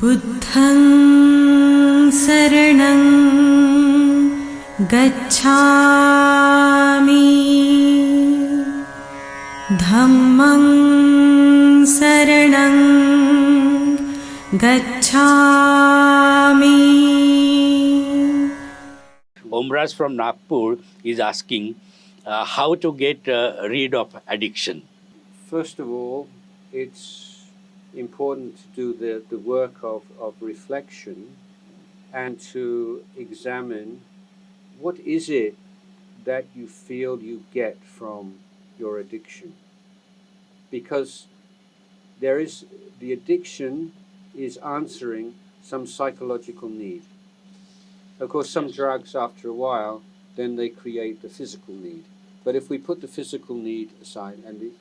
बुद्धं शरणं गच्छामि धम्मं शरणं गच्छामि. Omraj from Nagpur is asking how to get rid of addiction. First of all, it's important to do the work of reflection and to examine what is it that you feel you get from your addiction. Because the addiction is answering some psychological need. Of course, some drugs, after a while, then they create the physical need. But if we put the physical need aside and the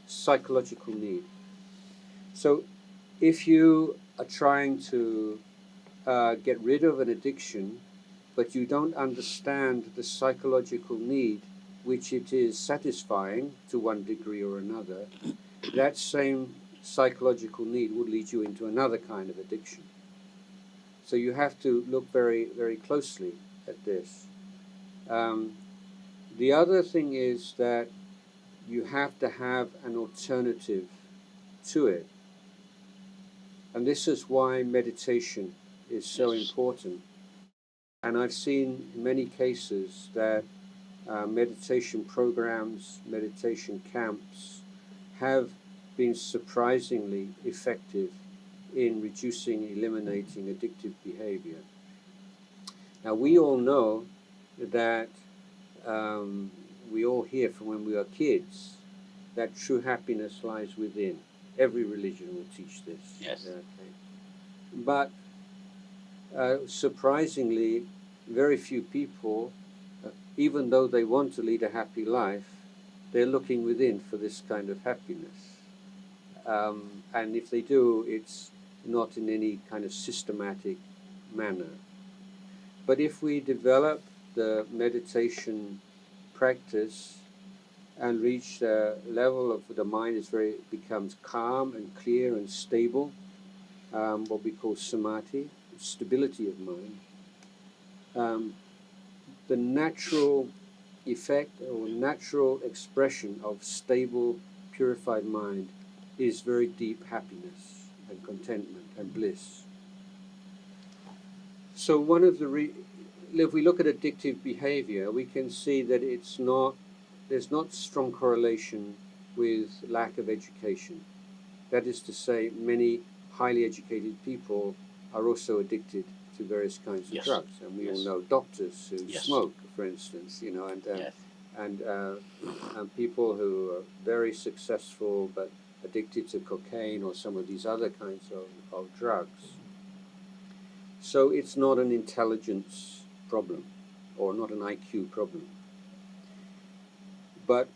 psychological need. So if you are trying to get rid of an addiction, but you don't understand the psychological need which it is satisfying to one degree or another, that same psychological need would lead you into another kind of addiction. So you have to look very, very closely at this. The other thing is that you have to have an alternative to it. And this is why meditation is so important. And I've seen in many cases that meditation programs, meditation camps have been surprisingly effective in reducing, eliminating addictive behavior. Now, we all know that we all hear from when we are kids that true happiness lies within. Every religion will teach this. Yes. Okay. But surprisingly, very few people, even though they want to lead a happy life, they're looking within for this kind of happiness. And if they do, it's not in any kind of systematic manner. But if we develop the meditation practice and reach a level of the mind becomes calm and clear and stable, what we call samadhi, stability of mind, the natural effect or natural expression of stable, purified mind is very deep happiness and contentment and bliss. So one of if we look at addictive behavior, we can see that there's not strong correlation with lack of education. That is to say, many highly educated people are also addicted to various kinds of drugs, and we all know doctors who smoke, for instance, and people who are very successful but addicted to cocaine or some of these other kinds of drugs. So it's not an intelligence problem or not an IQ problem. But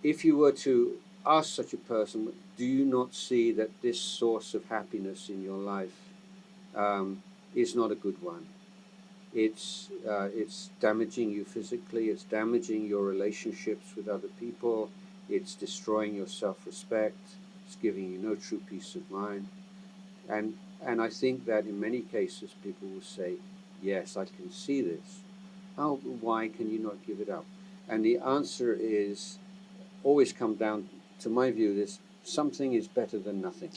if you were to ask such a person, do you not see that this source of happiness in your life is not a good one? It's damaging you physically, it's damaging your relationships with other people, it's destroying your self-respect, it's giving you no true peace of mind. And I think that in many cases people will say, yes, I can see this. Oh, why can you not give it up? And the answer is always come down to my view, this something is better than nothing.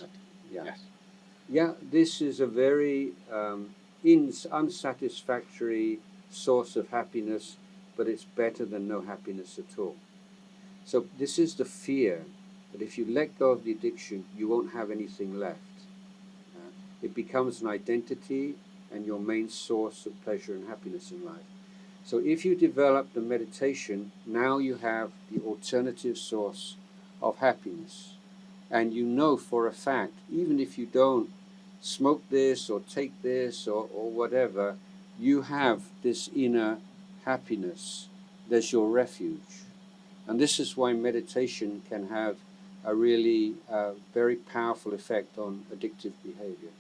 Yeah, this is a very unsatisfactory source of happiness, but it's better than no happiness at all. So this is the fear that if you let go of the addiction, you won't have anything left. It becomes an identity and your main source of pleasure and happiness in life. So if you develop the meditation, now you have the alternative source of happiness. And you know for a fact, even if you don't smoke this or take this or whatever, you have this inner happiness. There's your refuge. And this is why meditation can have a really very powerful effect on addictive behavior.